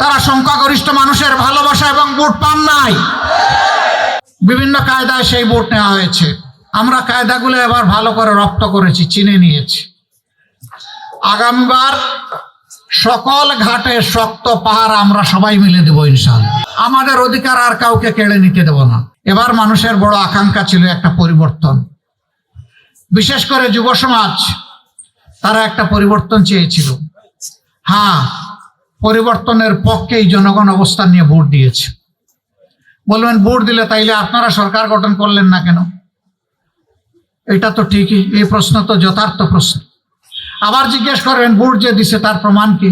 তারা সংখ্যাগরিষ্ঠ মানুষের ভালোবাসা এবং ভোট পান নাই। বিভিন্ন কায়দায় সেই ভোট নেওয়া হয়েছে। আমরা কায়দাগুলো এবার ভালো করে রপ্ত করেছি, চিনে নিয়েছি। আগামীবার সকল ঘাটে শক্ত পাহাড় আমরা সবাই মিলে দেব ইনশাআল্লাহ। আমাদের অধিকার আর কাউকে কেড়ে নিতে দেব না। এবার মানুষের বড় আকাঙ্ক্ষা ছিল একটা পরিবর্তন, বিশেষ করে যুব সমাজ, তারা একটা পরিবর্তন চেয়েছিল। হ্যাঁ, পরিবর্তনের পক্ষেই জনগণ অবস্থান নিয়ে ভোট দিয়েছে। বলবেন ভোট দিলে তাইলে আপনারা সরকার গঠন করলেন না কেন? এটা তো ঠিকই, এই প্রশ্ন তো যথার্থ প্রশ্ন। আবার জিজ্ঞেস করবেন ভোট যে দিছে তার প্রমাণ কি?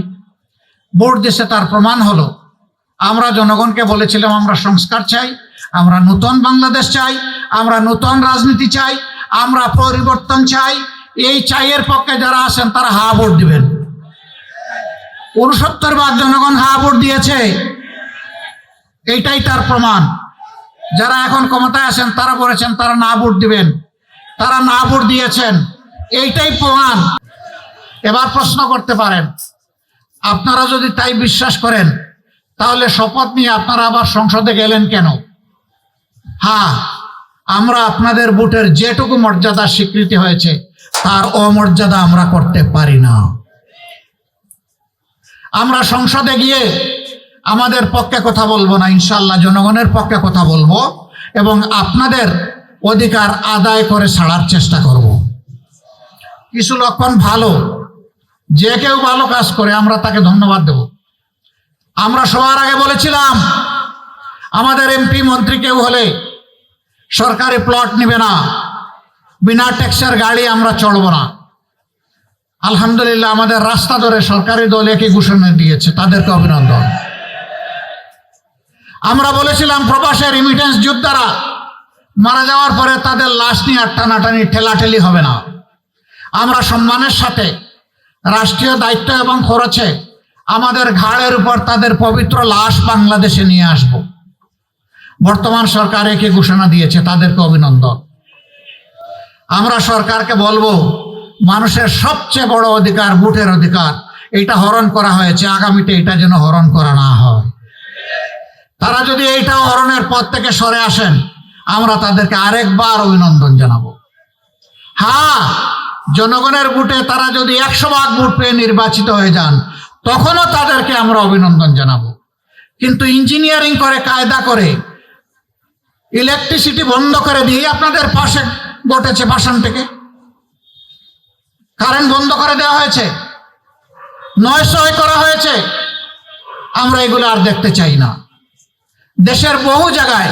ভোট দিছে তার প্রমাণ হলো আমরা জনগণকে বলেছিলাম আমরা সংস্কার চাই, আমরা নতুন বাংলাদেশ চাই, আমরা নতুন রাজনীতি চাই, আমরা পরিবর্তন চাই। এই চাইয়ের পক্ষে যারা আছেন তারা হা ভোট দিবেন। ৬৯% জনগণ হা ভোট দিয়েছে, এইটাই তার প্রমাণ। যারা এখন ক্ষমতায় আছেন তারা বলেছেন তারা না ভোট দিবেন, তারা না ভোট দিয়েছেন, এইটাই প্রমাণ। এবার প্রশ্ন করতে পারেন, আপনারা যদি তাই বিশ্বাস করেন তাহলে শপথ নিয়ে আপনারা আবার সংসদে গেলেন কেন? হ্যাঁ, আমরা আপনাদের ভোটের যেটুকু মর্যাদা স্বীকৃতি হয়েছে তার অমর্যাদা আমরা করতে পারি না। আমরা সংসদে গিয়ে আমাদের পক্ষে কথা বলবো না, ইনশাআল্লাহ জনগণের পক্ষে কথা বলবো এবং আপনাদের অধিকার আদায় করে ছাড়ার চেষ্টা করব। কিছু লক্ষণ ভালো, যে কেউ ভালো কাজ করে আমরা তাকে ধন্যবাদ দেব। আমরা সবার আগে বলেছিলাম আমাদের এমপি মন্ত্রী কেউ হলে সরকারি প্লট নিবে না, বিনা ট্যাক্সের গাড়ি আমরা চড়বো না। আলহামদুলিল্লাহ আমাদের রাস্তা ধরে সরকারি দল একই ঘোষণা দিয়েছে, তাদেরকে অভিনন্দন। আমরা বলেছিলাম প্রবাসের রিমিটেন্স যোদ্ধারা মারা যাওয়ার পরে তাদের লাশ নিয়ে টানাটানি ঠেলাঠেলি হবে না। আমরা সম্মানের সাথে রাষ্ট্রীয় দায়িত্ব এবং খরচে আমাদের ঘাড়ের উপর তাদের পবিত্র লাশ বাংলাদেশে নিয়ে আসব। বর্তমান সরকার একই ঘোষণা দিয়েছে, তাদেরকে অভিনন্দন। আমরা সরকারকে বলবো মানুষের সবচেয়ে বড় অধিকার ভোটের অধিকার, এটা হরণ করা হয়েছে, আগামীতে এটা যেন হরণ করা না হয়। তারা যদি এইটা হরণের পথ থেকে সরে আসেন আমরা তাদেরকে আরেকবার অভিনন্দন জানাবো। হ্যাঁ, জনগণের ভোটে তারা যদি 100% ভোট পেয়ে নির্বাচিত হয়ে যান তখনও তাদেরকে আমরা অভিনন্দন জানাবো। কিন্তু ইঞ্জিনিয়ারিং করে, কায়দা করে, ইলেকট্রিসিটি বন্ধ করে দিয়ে আপনাদের পাশে ঘটেছে ভাষণ থেকে কারেন্ট বন্ধ করে দেওয়া হয়েছে, 900 করা হয়েছে। আমরা এগুলো আর দেখতে চাই না। দেশের বহু জায়গায়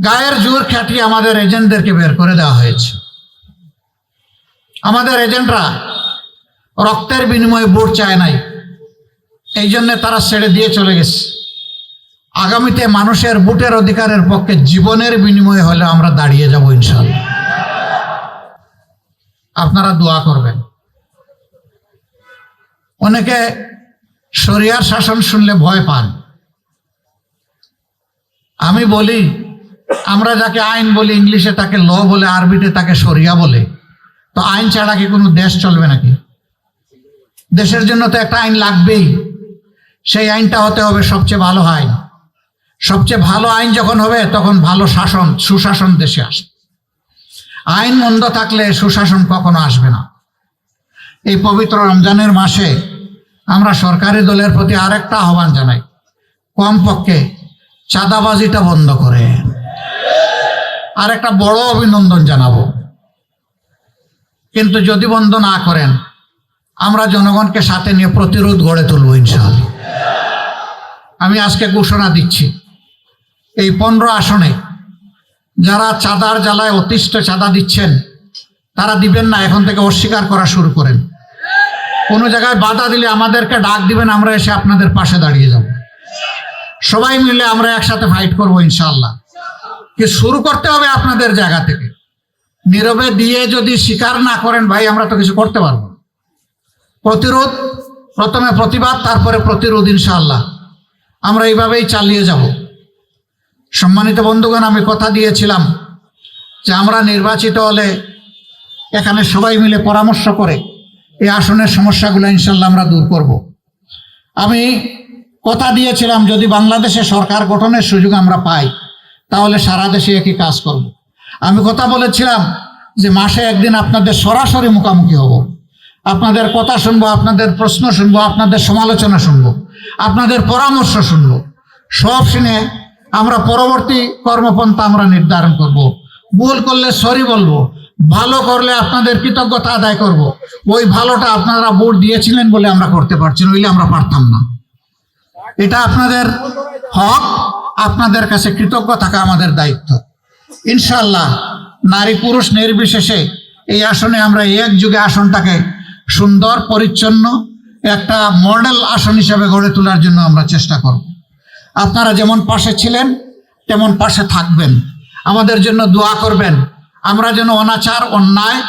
গায়ের জোর খাটিয়ে আমাদের এজেন্টদেরকে বের করে দেওয়া হয়েছে। আমাদের এজেন্টরা রক্তের বিনিময়ে ভোট চায় নাই, এই জন্য তারা ছেড়ে দিয়ে চলে গেছে। আগামীতে মানুষের ভোটের অধিকারের পক্ষে জীবনের বিনিময়ে হলে আমরা দাঁড়িয়ে যাব ইনশাআল্লাহ। আপনারা দোয়া করবেন। অনেকে শরিয়ার শাসন শুনলে ভয় পান। আমি বলি আমরা যাকে আইন বলি ইংলিশে তাকে ল বলে, আরবিতে তাকে শরিয়া বলে। তো আইন ছাড়া কি কোনো দেশ চলবে নাকি? দেশের জন্য তো একটা আইন লাগবেই। সেই আইনটা হতে হবে সবচেয়ে ভালো আইন। সবচেয়ে ভালো আইন যখন হবে তখন ভালো শাসন, সুশাসন দেশে আসবে। আইন মন্দ থাকলে সুশাসন কখনো আসবে না। এই পবিত্র রমজানের মাসে আমরা সরকারি দলের প্রতি আরেকটা আহ্বান জানাই, কমপক্ষে চাঁদাবাজিটা বন্ধ করে। আর একটা বড় অভিনন্দন জানাবো, কিন্তু যদি বন্ধ না করেন আমরা জনগণকে সাথে নিয়ে প্রতিরোধ গড়ে তুলব ইনশাআল্লাহ। আমি আজকে ঘোষণা দিচ্ছি, এই 15 আসনে যারা চাঁদার জ্বালায় অতিষ্ঠ চাঁদা দিচ্ছেন তারা দিবেন না, এখন থেকে অস্বীকার করা শুরু করেন। কোনো জায়গায় বাধা দিলে আমাদেরকে ডাক দিবেন, আমরা এসে আপনাদের পাশে দাঁড়িয়ে যাব। সবাই মিলে আমরা একসাথে ফাইট করবো ইনশাআল্লাহ। কি শুরু করতে হবে আপনাদের জায়গা থেকে। নীরবে দিয়ে যদি স্বীকার না করেন ভাই আমরা তো কিছু করতে পারবো না। প্রতিরোধ, প্রথমে প্রতিবাদ, তারপরে প্রতিরোধ ইনশাআল্লাহ। আমরা এইভাবেই চালিয়ে যাব। সম্মানিত বন্ধুগণ, আমি কথা দিয়েছিলাম যে আমরা নির্বাচিত হলে এখানে সবাই মিলে পরামর্শ করে এই আসনের সমস্যাগুলো ইনশাআল্লাহ আমরা দূর করব। আমি কথা দিয়েছিলাম যদি বাংলাদেশে সরকার গঠনের সুযোগ আমরা পাই তাহলে সারা দেশে একই কাজ করব। আমি কথা বলেছিলাম যে মাসে একদিন আপনাদের সরাসরি মুখোমুখি হব, আপনাদের কথা শুনবো, আপনাদের প্রশ্ন শুনবো, আপনাদের সমালোচনা শুনবো, আপনাদের পরামর্শ শুনবো। সব শুনে আমরা পরবর্তী কর্মপন্থা আমরা নির্ধারণ করব। ভুল করলে সরি বলবো, ভালো করলে আপনাদের কৃতজ্ঞতা আদায় করব। ওই ভালোটা আপনারা ভোট দিয়েছিলেন বলে আমরা করতে পারছি, নইলে আমরা পারতাম না। এটা আপনাদের হক, আপনাদের কাছে কৃতজ্ঞ থাকা আমাদের দায়িত্ব। ইনশাআল্লাহ নারী পুরুষ নির্বিশেষে এই আসনে আমরা একযুগে আসনটাকে সুন্দর পরিচ্ছন্ন একটা মডেল আসন হিসাবে গড়ে তোলার জন্য আমরা চেষ্টা করব। আপনারা যেমন পাশে ছিলেন তেমন পাশে থাকবেন, আমাদের জন্য দোয়া করবেন। আমরা যেন অনাচার, অন্যায়,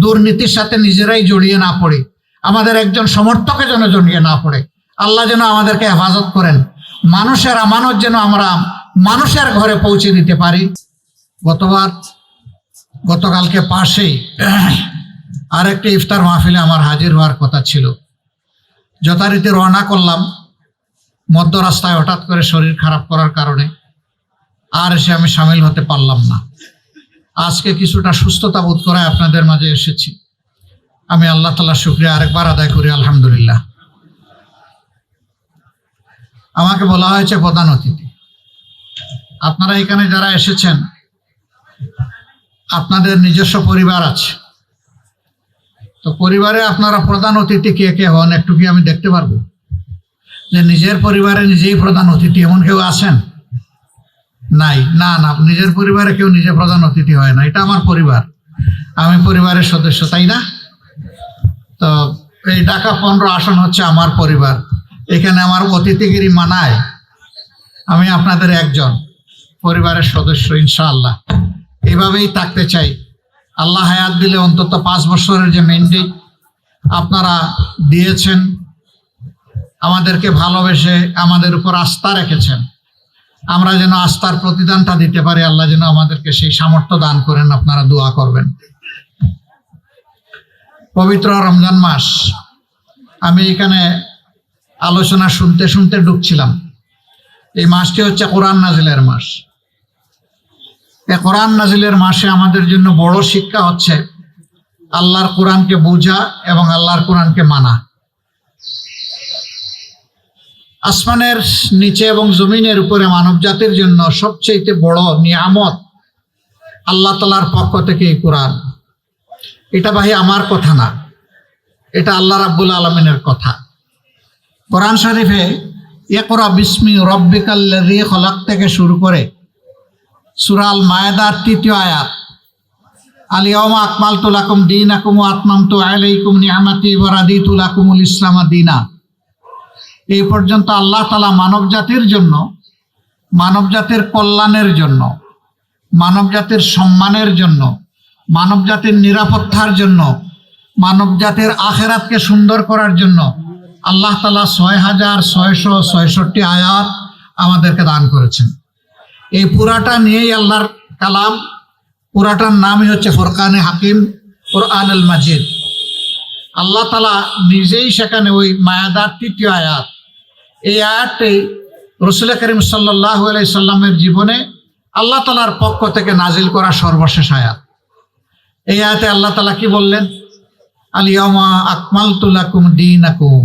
দুর্নীতির সাথে নিজেরাই জড়িয়ে না পড়ি, আমাদের একজন সমর্থকে যেন জড়িয়ে না পড়ে। আল্লাহ যেন আমাদেরকে হেফাজত করেন, মানুষের আমানত যেন আমরা মানুষের ঘরে পৌঁছে দিতে পারি। গতকালকে পাশেই আরেকটি ইফতার মাহফিলে আমার হাজির হওয়ার কথা ছিল। যথারীতি রওনা করলাম, মধ্য রাস্তায় হঠাৎ করে শরীর খারাপ করার কারণে আর এসে আমি সামিল হতে পারলাম না। আজকে কিছুটা সুস্থতা বোধ করায় আপনাদের মাঝে এসেছি। আমি আল্লাহ তাআলার শুকরিয়া আরেকবার আদায় করি, আলহামদুলিল্লাহ। আমাকে বলা হয়েছে প্রধান অতিথি। আপনারা এখানে যারা এসেছেন আপনাদের নিজস্ব পরিবার আছে, তো পরিবারে আপনারা প্রধান অতিথি কে কে হন একটু কি আমি দেখতে পারবো? যে নিজের পরিবারে নিজেই প্রধান অতিথি এমন কেউ আছেন? নাই। না না, নিজের পরিবারে কেউ নিজে প্রধান অতিথি হয় না। এটা আমার পরিবার, আমি পরিবারের সদস্য, তাই না? তো এই ঢাকা 15 আসন হচ্ছে আমার পরিবার, এখানে আমার অতিথিগিরি মানায়। আমি আপনাদের একজন পরিবারের সদস্য, ইনশাআল্লাহ এইভাবেই থাকতে চাই। আল্লাহ হায়াত দিলে অন্তত 5 বছরের যে ম্যান্ডেট আপনারা দিয়েছেন, আমাদেরকে ভালোবেসে আমাদের উপর আস্থা রেখেছেন, আমরা যেন আস্থার প্রতিদানটা দিতে পারি। আল্লাহ যেন আমাদেরকে সেই সামর্থ্য দান করেন, আপনারা দোয়া করবেন। পবিত্র রমজান মাস, আমি এখানে আলোচনা শুনতে শুনতে ঢুকছিলাম। এই মাসটি হচ্ছে কোরআন নাজিলের মাস। এই কোরআন নাজিলের মাসে আমাদের জন্য বড় শিক্ষা হচ্ছে আল্লাহর কোরআনকে বোঝা এবং আল্লাহর কোরআনকে মানা। আসমানের নিচে এবং জমিনের উপরে মানব জাতির জন্য সবচেয়ে বড় নিয়ামত আল্লাহ তাআলার পক্ষ থেকে এই কোরআন। এটা ভাই আমার কথা না, এটা আল্লাহ রাব্বুল আলামিনের কথা। কোরআন শরীফে ইকরা বিসমি রব্বিকাল্লাযী খলাক থেকে শুরু করে সূরা আল মায়েদার 3য় আয়াত, আল ইয়াওমা আকমালতু লাকুম দীনাকুম ওয়া আতমামতু আলাইকুম নি'মাতি ওয়া রাদিতু লাকুমুল ইসলামা দীনা, এই পর্যন্ত আল্লাহ তাআলা মানব জাতির জন্য, মানব জাতির কল্যাণের জন্য, মানব জাতির সম্মানের জন্য, মানব জাতির নিরাপত্তার জন্য, মানব জাতির আখিরাতকে সুন্দর করার জন্য আল্লাহ তাআলা 6666 আয়াত আমাদেরকে দান করেছেন। এই পুরাটা নিয়েই আল্লাহর কালাম, পুরাটার নামই হচ্ছে ফুরকানে হাকিম, কোরআনুল মাজিদ। আল্লাহ তাআলা নিজেই সেখানে ওই মায়াদার 3য় আয়াত, এই আয়াতটি রাসূল করিম সাল্লাল্লাহু আলাইহি সাল্লামের জীবনে আল্লাহ তাআলার পক্ষ থেকে নাজিল করা সর্বশেষ আয়াত। এই আয়াতে আল্লাহ তাআলা কি বললেন? আল ইয়াওমা আকমালতু লাকুম দীনাকুম।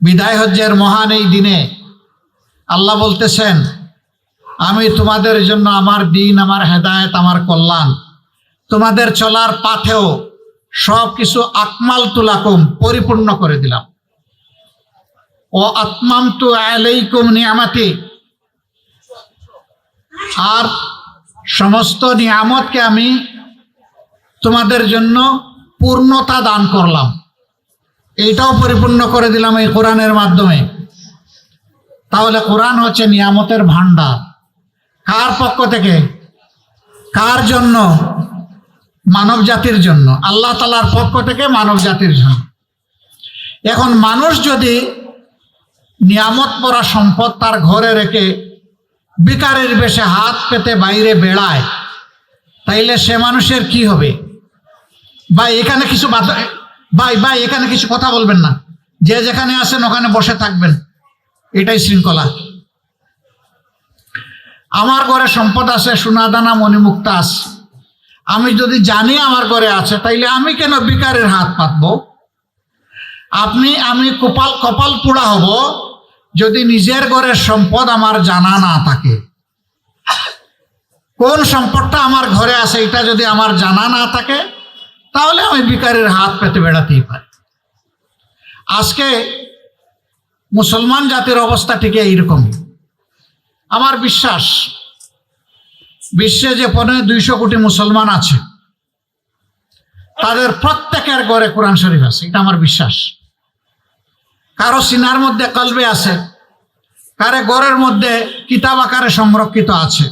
বিদায় হজ্জের মহান এই দিনে আল্লাহ বলতেছেন, আমি তোমাদের জন্য আমার দিন, আমার হেদায়েত, আমার কল্যাণ, তোমাদের চলার পথেও সব কিছু আকমালতু লাকুম, পরিপূর্ণ করে দিলাম। ও আতমামতু আলাইকুম নিয়ামাতি, আর সমস্ত নিয়ামতকে আমি তোমাদের জন্য পূর্ণতা দান করলাম, এইটাও পরিপূর্ণ করে দিলাম এই কোরআনের মাধ্যমে। তাহলে কোরআন হচ্ছে নিয়ামতের ভান্ডার। কার পক্ষ থেকে? কার জন্য? মানব জাতির জন্য, আল্লাহ তাআলার পক্ষ থেকে মানব জাতির জন্য। এখন মানুষ যদি নিয়ামত পরা সম্পদ তার ঘরে রেখে ভিখারির বেশে হাত পেতে বাইরে বেড়ায়, তাইলে সে মানুষের কি হবে? ভাই এখানে কিছু এখানে কিছু কথা বলবেন না, যে যেখানে আছেন ওখানে বসে থাকবেন, এটাই শৃঙ্খলা। আমার ঘরে সম্পদ আছে, সোনাদানা মণিমুক্তা আছে, আমি যদি জানি আমার ঘরে আছে, তাইলে আমি কেন ভিখারির হাত পাতবো? আমি কপাল পোড়া হব যদি নিজের ঘরের সম্পদ আমার জানা না থাকে। কোন সম্পদটা আমার ঘরে আছে এটা যদি আমার জানা না থাকে, তাহলে আমি ভিখারির হাত পেতে বেড়াতেই পারি। আজকে মুসলমান জাতির অবস্থা ঠিক এইরকম। আমার বিশ্বাস, বিশ্বে যে 200 কোটি মুসলমান আছে, তাদের প্রত্যেকের ঘরে কোরআন শরীফ আছে, এটা আমার বিশ্বাস। কারো সিনার মধ্যে কলবে আছে, কারো ঘরের মধ্যে কিতাব আকারে সংরক্ষিত আছে,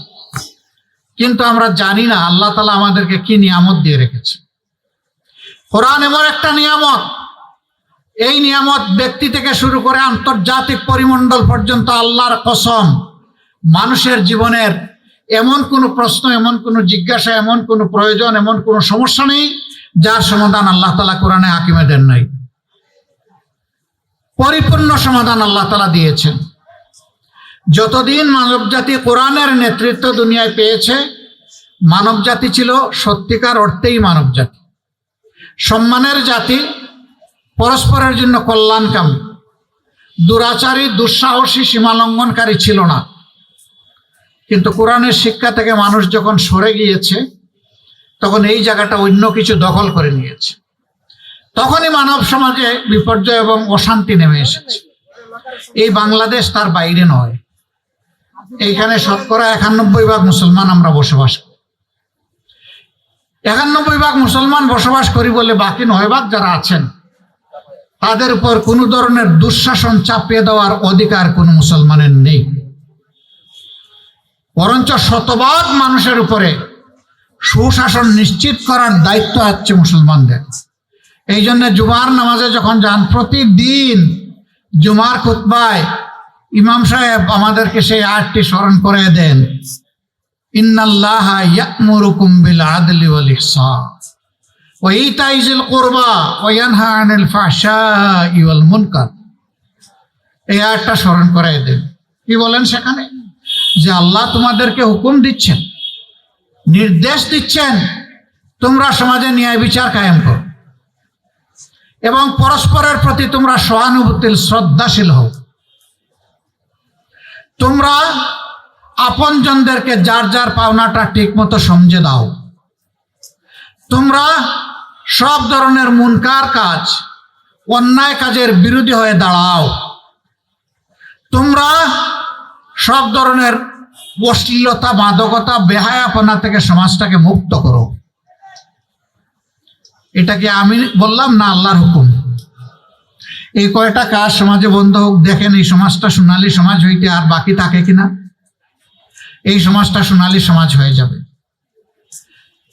কিন্তু আমরা জানি না আল্লাহ তাআলা আমাদেরকে কি নিয়ামত দিয়ে রেখেছে। কোরআন এমন একটা নিয়ামত, এই নিয়ামত ব্যক্তি থেকে শুরু করে আন্তর্জাতিক পরিমণ্ডল পর্যন্ত, আল্লাহর কসম, মানুষের জীবনের এমন কোনো প্রশ্ন, এমন কোনো জিজ্ঞাসা, এমন কোনো প্রয়োজন, এমন কোনো সমস্যা নেই যার সমাধান আল্লাহ তাআলা কোরআনে হাকিমে দেন নাই। পরিপূর্ণ সমাধান আল্লাহ তাআলা দিয়েছেন। যতদিন মানবজাতি কোরআনের নেতৃত্ব দুনিয়ায় পেয়েছে, মানবজাতি ছিল সত্যিকার অর্থেই মানবজাতি, সম্মানের জাতি, পরস্পরের জন্য কল্যাণকামী, দুরাচারী, দুঃসাহসী, সীমালঙ্ঘনকারী ছিল না। কিন্তু কোরআনের শিক্ষা থেকে মানুষ যখন সরে গিয়েছে, তখন এই জায়গাটা অন্য কিছু দখল করে নিয়েছে। তখনই মানব সমাজে বিপর্যয় এবং অশান্তি নেমে এসেছে। এই বাংলাদেশ তার বাইরে নয়। এইখানে শতকরা 91% মুসলমান আমরা বসবাস করি। 91% মুসলমান বসবাস করি বলে বাকি 9% যারা আছেন, তাদের উপর কোনো ধরনের দুঃশাসন চাপিয়ে দেওয়ার অধিকার কোনো মুসলমানের নেই। বরঞ্চ 100% মানুষের উপরে সুশাসন নিশ্চিত করার দায়িত্ব হচ্ছে মুসলমানদের। এই জন্য জুমার নামাজে যখন যান, প্রতিদিন জুমার খুতবায় ইমাম সাহেব আমাদেরকে সেই আয়াতটি স্মরণ করে দেন, ইন্নাল্লাহা ইয়া'মুরুকুম বিল আদলি ওয়াল ইহসান ওয়া ইতাই যিল কুরবা ওয়া ইয়ানহা আনিল ফাহশাই ওয়াল মুনকার। এই আয়াতটা স্মরণ করে দেন। কি বলেন সেখানে? যে আল্লাহ তোমাদেরকে হুকুম দিচ্ছেন, নির্দেশ দিচ্ছেন, তোমরা সমাজে ন্যায় বিচার কায়েম করো এবং পরস্পরের প্রতি তোমরা সহানুভূতির, শ্রদ্ধাশীল হও। তোমরা আপনজনদেরকে যার যার পাওনাটা ঠিক মতো সমঝে দাও। তোমরা সব ধরনের মুনকার কাজ, অন্যায় কাজের বিরোধী হয়ে দাঁড়াও। তোমরা সব ধরনের অশ্লীলতা, মাদকতা, বেহায়াপনা থেকে সমাজটাকে মুক্ত করো। এটা কি আমি বললাম না আল্লাহর হুকুম? এই কয়টা কাজ সমাজে বন্ধ হোক, দেখেন এই সমাজটা সোনালী সমাজ হইতে আর বাকি থাকে কিনা। এই সমাজটা সোনালী সমাজ হয়ে যাবে।